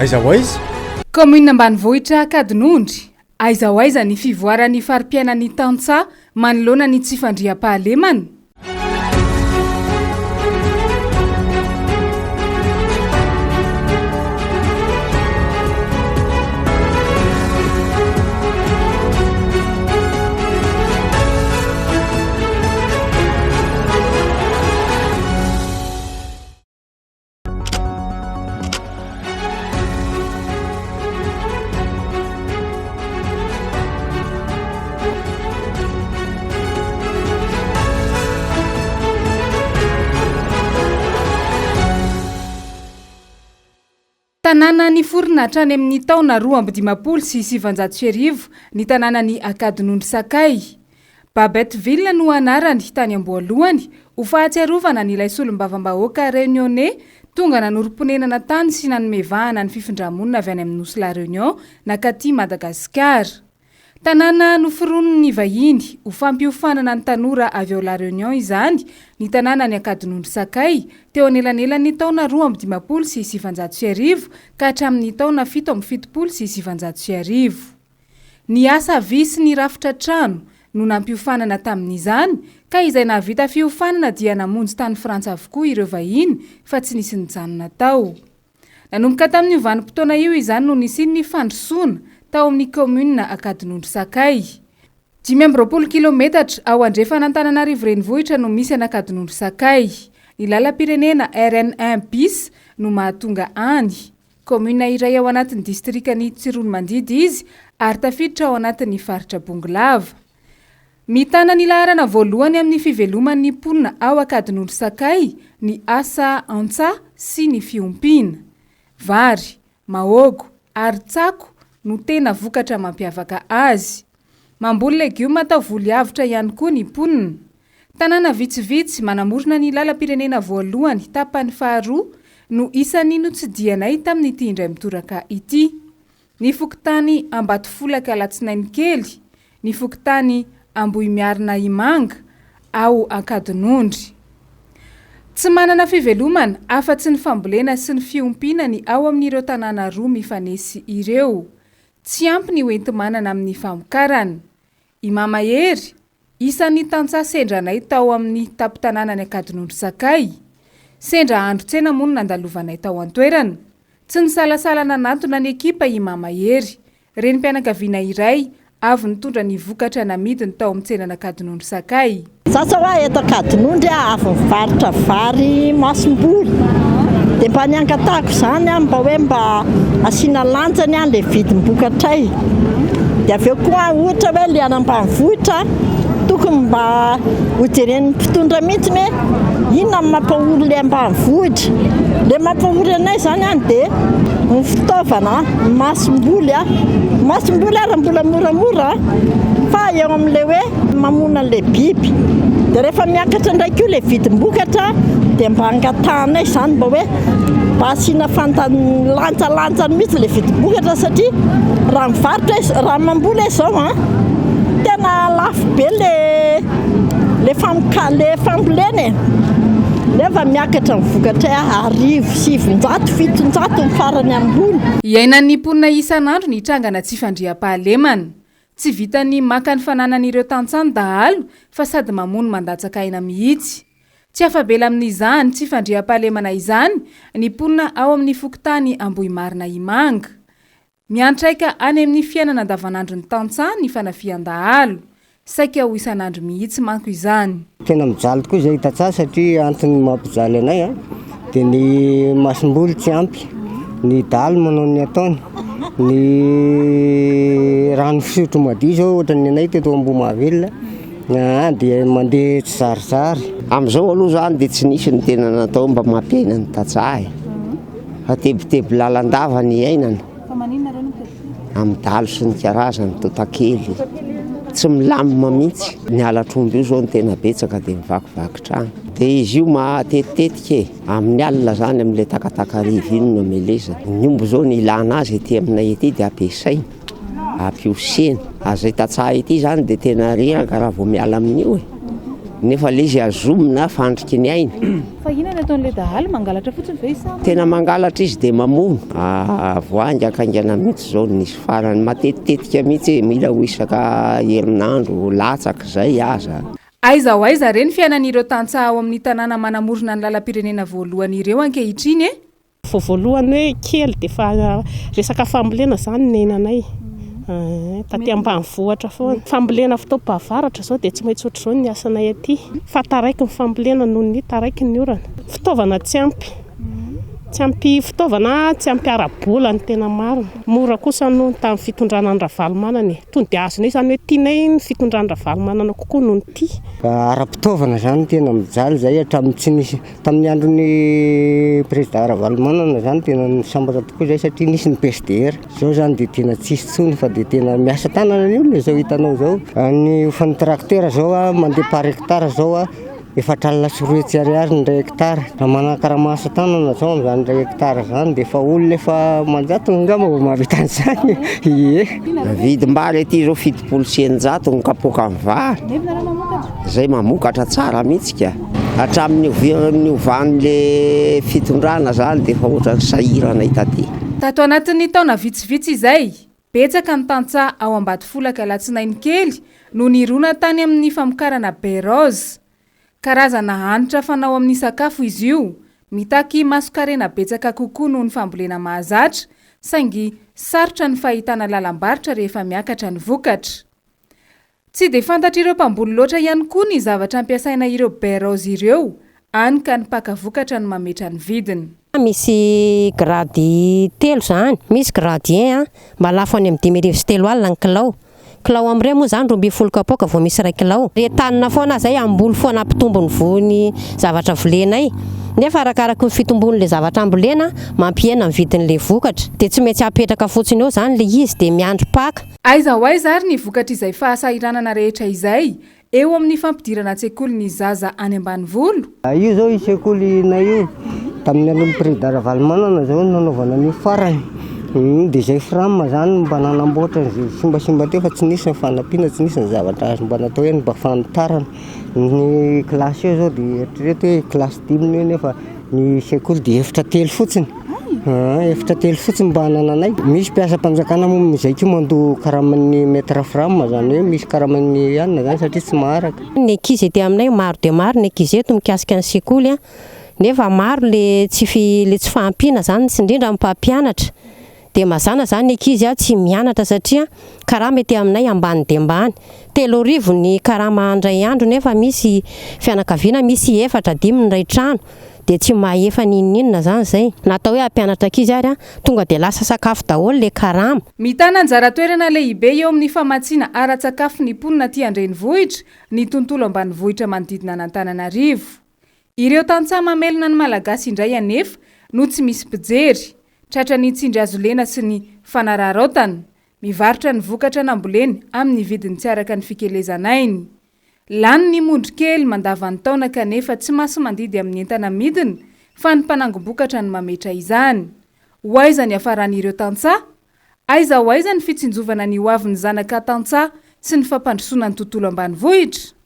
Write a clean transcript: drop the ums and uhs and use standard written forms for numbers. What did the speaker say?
Aiza ho aiza? Commune ambanivohitra Ankadinondry. Aiza ho aiza ny fivoaran'ny fari-piainan'ny tantsaha manoloana ny tsy fandriam-pahalemana. Tanàna ny forona hatrany amin'ny taona 2017 ny tanànan'ny Ankadinondry Sakay. Babetteville no anarany tany amboalohany ho fahatsiarovana n'ilay solombavam-bahoaka Réunionnais tonga nanorom-ponenana tany sy nanomevahana ny fifindramonina avy any amin'ny nosy La Réunion nakatỳ Madagasikara. Tanàna noforonony ny vahiny ho fampiofanana ny tanora avy ao La Réunion izany ny tanànan'ny Ankadinondry Sakay teo anelanelan'ny taona 2017 ka hatramin'ny taona 1770. Ny asa vy sy ny rafitra trano no nampiofanana tamin'izany ka izay nahavita fiofanana dia namonjy tany Frantsa avokoa ireo vahiny fa tsy nisy nijanona tao. Nanomboka tamin'ny vanim-potoana io izany no nisian'ny fandrosoana tao amin'ny commune Ankadinondry Sakay. 520 kilometatra ao andrefana Antananarivo renivohitra no misy Ankadinondry Sakay. Ny lalam-pirenena RN1 bis no mahatonga any. Commune iray ao anatin'ny distrikan'ny Tsironomandidy izy ary tafiditra ao anatin'ny faritra Bongolava. Mitana ny laharana voalohany amin'ny fiveloman'ny mponina ao Ankadinondry Sakay ny asa antsaha sy ny fiompiana. Vary, mahôgo ary tsako no tena vokatra mampiavaka azy. Mamboly legioma atao voly avitra ihany koa ny mponina. Tanàna vitsivitsy manamorona ny lalam-pirenena voalohany tapany faharoa no isan'ny notsidianay tamin'ity indray mitoraka ity. Ny fokontany Ambatofolaka Alatsinainy kely, ny fokontany Ambohimiarina Imanga ao Ankadinondry. Tsy manana fivelomana afa-tsy ny fambolena sy ny fiompiana ny ao amin'ireo tanàna roa mifanesy ireo. Tsy ampy ny hoenti-manana amin'ny famokarana. I Mamahery, isan'ny tantsaha sendranay tao amin'ny tapo-tanànan'ny Ankadinondry Sakay. Sendra andro tsena moa no nandalovanay tao an-toerana. Tsy nisalasalana natona ny ekipa i Mamahery. Renim-pianakaviana iray avy nitondra ny vokatra namidiny tao amin'ny tsenana Ankadinondry Sakay. Sasa hoa eto Ankadinondry avy mivarotra vary masom-boly. Dia mba niangatahako izany mba hoe mba asiana lanjany le vidim-bokatray. Dia avy eo koa ohatra hoe le any ambanivohitra tokony mba hojeren'ny mpitondra mihitsy hoe inona mampahory le ambanivohitra. Le mampahory anay izany dia ny fitaovana masom-boly masom-boly ary mbola moramora fa eo amin'ilay hoe mamona le biby. Dia rehefa miakatra ndraiky io le vidim-bokatra dia mba angatahanay izany mba hoe mba asiana lanjalanjany mihitsy le vidim-bokatra satria raha mivarotra raha mamboly izao tena lafo be le fambolena. Nefa miakatra mivokatra 700 farany ambony. Iainan'ny mponina isan'andro ny trangana tsy fandriam-pahalemana. Tsy vitany maka ny fananan'ireo tantsaha dahalo fa sady mamono mandatsaka aina mihitsy. Tsy afabela amin'izany tsy fandriam-pahalemana izany ny mponina ao amin'ny fokontany Ambohimarina Imanga. Miantraika any amin'ny fiainana andavanandro ny tantsaha ny fanafian-dahalo. Saika ho isan'andro mihitsy manko izany. Tena mijaly tokoa izay tantsaha satria antony mampijaly anay dia ny masom-boly tsy ampy, ny dahalo manao ny ataony, ny rano fisotro madio izao ohatra ny anay teto Ambohimavelona dia mandeha tsy zarizary. Amin'izao aloha izany dia tsy nisy ny tena natao mba mampiaina ny tantsaha. Fa tebiteby lalandava ny ainana. Amin'ny dahalo sy ny karazany totakely. Tsy milamina mihitsy. Ny alatromby io izao ny tena betsaka dia mivakivaky trano. Dia izy io matetitetika amin'ny alina izany amin'ilay takatakarivo iny no amelezana. Ny omby izao ny ilana azy ety aminay ety dia ampiasaina, ampiosena. Azay tantsaha ety izany dia tena reraka raha vao miala amin'io. nefa le izy azomina fandriky ny aina. Fa inona ataon'le dahalo mangalatra fotsiny ve isa? Tena mangalatra izy dia mamono. Voangy akaingana mihitsy zao nisy farany matetitetika mihitsy mila ho isaka herinandro latsaka izay aza. Aiza ho aiza reny fiainan'ireo tantsaha ao amin'ny tanàna manamorona ny lalam-pirenena voalohany ireo ankehitriny e? Voalohany hoe kely dia fa resaka fambolena izany nenanay. Taty ambanivohitra foana. Fambolena fitaovam-bavaratra zao dia tsy maintsy ohatr'izao ny asanay aty. Fa taraiky ny fambolena noho ny taraiky ny orana. Fitaovana tsy ampy. Tsy ampy fitaovana, tsy ampy ara-bola ny tena marina. Mora kosa noho tamin'ny fitondrana ny ravalomanana. Tonga dia azonay izany hoe tianay ny fitondrana ravalomanana kokoa noho ny ty. Ara-pitaovana zany tena mijaly zay hatramin'ny tsy nisy tamin'ny andron'ny président ravalomanana zany tena nisambatra tokoa zay satria nisy ny PSDR. Zao zany dia tena tsisy tsony fa dia tena miasa tanana io le zao hitanao zao. Ny ufan'ny tracteur zao mandeha par hectare zao efatra alina sy roa hetsy ariary ny 2 hectare. Raha manakara asa tanana zao amin'izany 2 hectare zany dia efa olona efa manjato ngamba vao mahavita an'izany. Ie. Vidim-bary aty zao 700 ny kapoaka ny vary. Zay mamokatra tsara mihitsy ka. Hatramin'ny ovan'le fitondrana zany dia efa ohatran'ny sahirana itaty. Tato anatin'ny taona vitsivitsy izay, betsaka ny tantsaha ao Ambatofolaka Alatsinainy kely no nirona tany amin'ny famokarana berose. Karazana hanitra fanao amin'ny sakafo izy io, mitaky masokarena betsaka kokoa noho ny fambolena mahazatra, saingy sarotra ny fahitana lalam-barotra rehefa miakatra ny vokatra. Tsy dia fantatra ireo mpamboly loatra ihany koa ny zavatra ampiasaina ireo berose ireo, any ka ny mpaka vokatra no mametra ny vidiny. Misy grady 3 zany, misy grady 1 mba lafo any amin'ny 5,3 alina ny kilao. Kilao am'irey moa zany 12 kapoaka vao misy 1 kilao. Retanina foana zay amboly foana ampitombony vony zavatra volenay. Nefa arakaraka ny fitombon'le zavatra ambolena mampiena ny vidin'le vokatra. Dia tsy maintsy apetraka fotsiny eo zany le izy dia miandry paka. Aiza ho aiza ary ny vokatra izay fahasahiranana rehetra izay eo amin'ny fampidirana an-tsekoly ny zaza any ambanivolo. Io zao sekoly na io tamin'ny andron'ny président ravalomanana zao nanaovana ny farany. Dia zay frama zany mba nanamboatra simbasimba teo fa tsy nisy ny fanampiana, tsy nisy ny zavatra azo mba natao hoe mba fanitarana. Ny klasy eo zao dia eritrereto hoe klasy 5 nefa ny sekoly dia efitra 3 fotsiny. Efitra 3 fotsiny mba hanananay. Misy mpiasam-panjakana moa mizay mandoa karaman'ny metra frama zany hoe misy karaman'ny anina zany satria tsy maharaka. Ny ankizy ety aminay maro dia maro ny ankizy eto mikasika ny sekoly nefa maro le tsy fahampiana zany sy indrindra amin'ny mpampianatra. Dia mazana zany ny ankizy tsy mianatra satria karama ety aminay ambany dia ambany. 3,000 ny karama andray andro nefa misy fianakaviana misy 4-5 ray trano. Dia tsy mahefa ninina zany zay. Natao hoe hampianatra ankizy ary tonga dia lasa sakafo daholo le karama. Mitana anjara toerana lehibe eo amin'ny famatsiana ara-tsakafo ny mponina aty an-drenivohitra, ny tontolo ambanivohitra manodidina an'Antananarivo. Ireo tantsaha mamelona ny malagasy indray anefa no tsy misy mpijery. Tratra ny tsindry azo lena sy ny fanararaotana, mivarotra ny vokatra namboleny amin'ny vidiny tsy araka ny fikelezanainy. Lany ny mondry kely mandavan'ny taona kanefa tsy maso mandidy amin'ny entana midina fa ny mpanangom-bokatra ny mametra izany. Ho aiza ny hafaran'ireo tantsaha? Aiza ho aiza ny fitsinjovana ny hoavin'ny zanaka tantsaha sy ny fampandrosoana ny tontolo ambanivohitra?